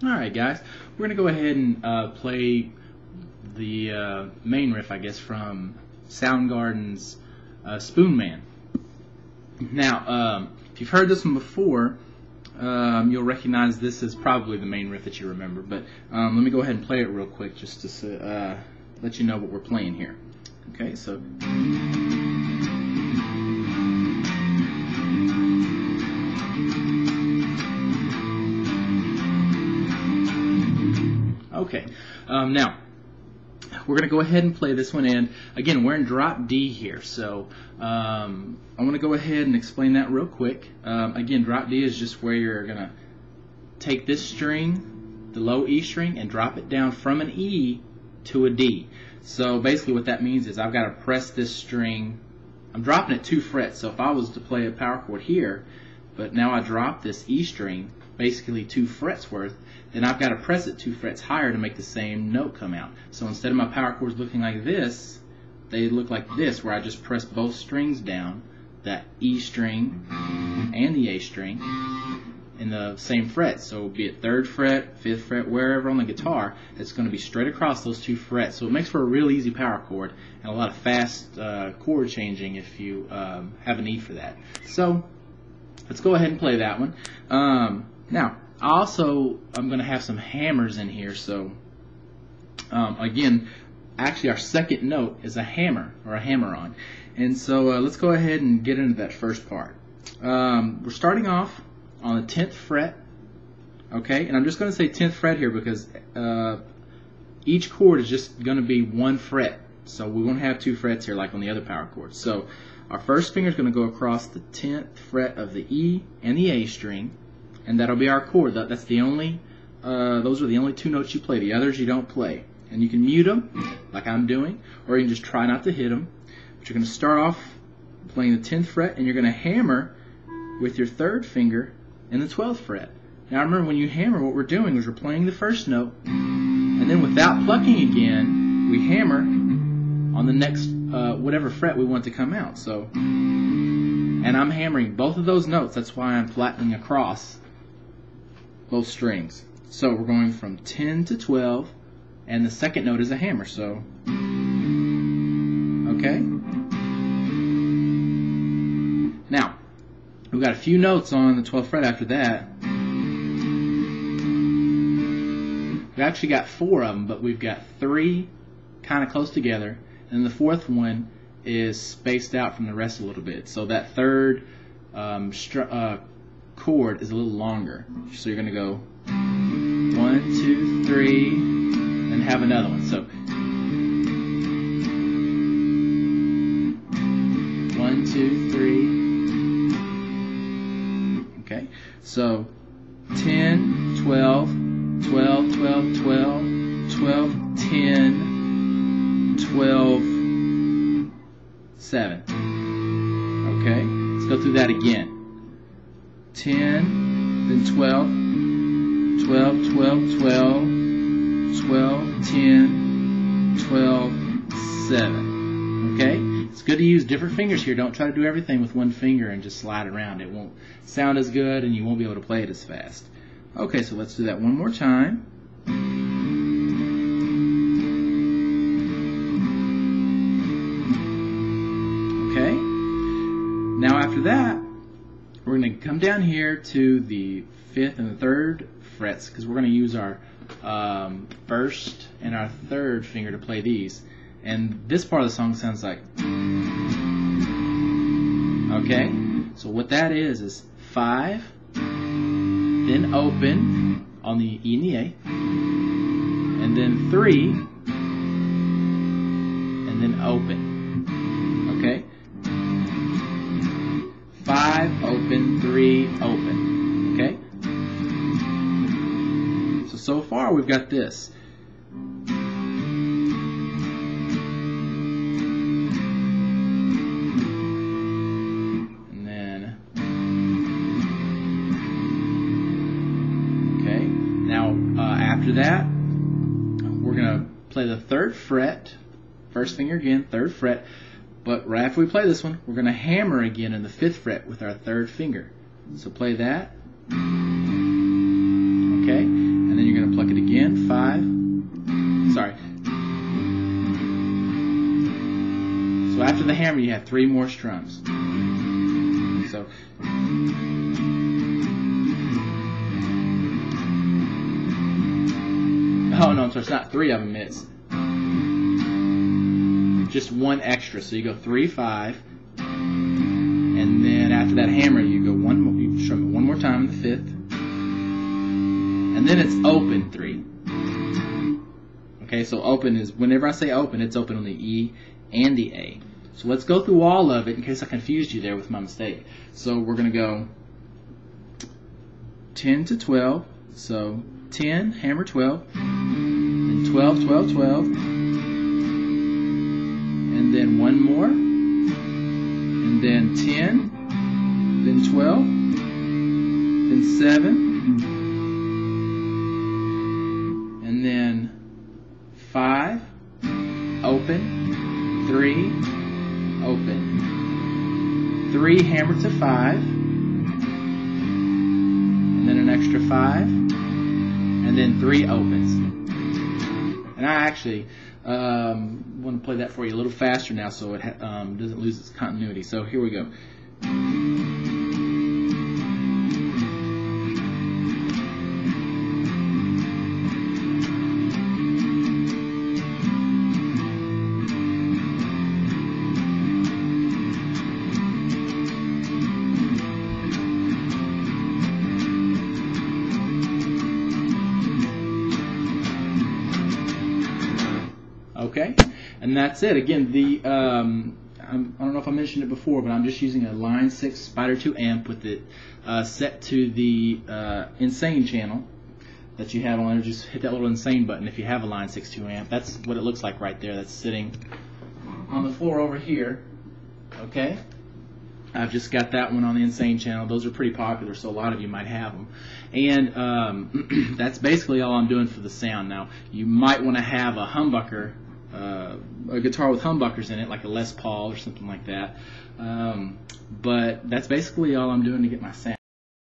Alright guys, we're going to go ahead and play the main riff, I guess, from Soundgarden's Spoonman. Now, if you've heard this one before, you'll recognize this is probably the main riff that you remember, but let me go ahead and play it real quick just to let you know what we're playing here. Okay, so... Okay, now we're going to go ahead and play this one, and again we're in drop D here, so I want to go ahead and explain that real quick. Again, drop D is just where you're going to take this string, the low E string, and drop it down from an E to a D. So basically what that means is I've got to press this string, I'm dropping it 2 frets, so if I was to play a power chord here, but now I drop this E string, basically 2 frets worth, then I've got to press it 2 frets higher to make the same note come out. So instead of my power chords looking like this, they look like this, where I just press both strings down, that E string and the A string, in the same fret. So be it 3rd fret, 5th fret, wherever on the guitar, it's going to be straight across those 2 frets. So it makes for a real easy power chord and a lot of fast chord changing if you have a need for that. So let's go ahead and play that one. Now, I'm going to have some hammers in here, so again, actually our second note is a hammer, or a hammer-on. And so let's go ahead and get into that first part. We're starting off on the 10th fret, okay? And I'm just going to say 10th fret here because each chord is just going to be 1 fret, so we won't have 2 frets here like on the other power chords. So our first finger is going to go across the 10th fret of the E and the A string, and that'll be our chord. That's the only, those are the only 2 notes you play. The others you don't play. And you can mute them, like I'm doing, or you can just try not to hit them. But you're going to start off playing the 10th fret, and you're going to hammer with your 3rd finger in the 12th fret. Now remember, when you hammer, what we're doing is we're playing the first note, and then without plucking again, we hammer on the next whatever fret we want to come out. So, and I'm hammering both of those notes. That's why I'm flattening across both strings. So we're going from 10 to 12, and the second note is a hammer. So, okay. Now, we've got a few notes on the 12th fret after that. We've actually got 4 of them, but we've got 3 kind of close together, and the 4th one is spaced out from the rest a little bit. So that 3rd chord is a little longer. So you're going to go 1, 2, 3, and have another one. So 1, 2, 3. Okay. So 10, 12, 12, 12, 12, 12, 10, 12, 7. Okay. Let's go through that again. 10, then 12, 12, 12, 12, 12, 10, 12, 7. Okay? It's good to use different fingers here. Don't try to do everything with one finger and just slide around. It won't sound as good and you won't be able to play it as fast. Okay, so let's do that one more time. Okay? Now after that, we're going to come down here to the 5th and the 3rd frets because we're going to use our 1st and our 3rd finger to play these. And this part of the song sounds like... Okay? So what that is 5, then open on the E and the A, and then 3, and then open. Okay? 5, open, 3, open. Okay? So far we've got this. And then, okay, now after that, we're going to play the 3rd fret, 1st finger again, 3rd fret. But right after we play this one, we're going to hammer again in the 5th fret with our 3rd finger. So play that. Okay? And then you're after the hammer, you have 3 more strums. So. Oh no, I'm sorry, it's not 3 of them, it's just 1 extra. So you go 3, 5, and then after that hammer, you go you strum it 1 more time in the 5th, and then it's open 3. Okay, so open is, whenever I say open, it's open on the E and the A. So let's go through all of it in case I confused you there with my mistake. So we're going to go 10 to 12, so 10, hammer 12, and 12, 12, 12, and then 1 more, and then 10, then 12, then 7, and then 5, open, 3, open, 3, hammer to 5, and then an extra 5, and then 3 opens. And I actually want to play that for you a little faster now so it doesn't lose its continuity. So here we go. Okay, and that's it. Again, I don't know if I mentioned it before, but I'm just using a Line 6 Spider 2 amp with it set to the Insane channel that you have on there. Just hit that little Insane button if you have a Line 6 2 amp. That's what it looks like right there. That's sitting on the floor over here. Okay, I've just got that one on the Insane channel. Those are pretty popular, so a lot of you might have them. And that's basically all I'm doing for the sound. Now, you might want to have a humbucker, a guitar with humbuckers in it, like a Les Paul or something like that. But that's basically all I'm doing to get my sound.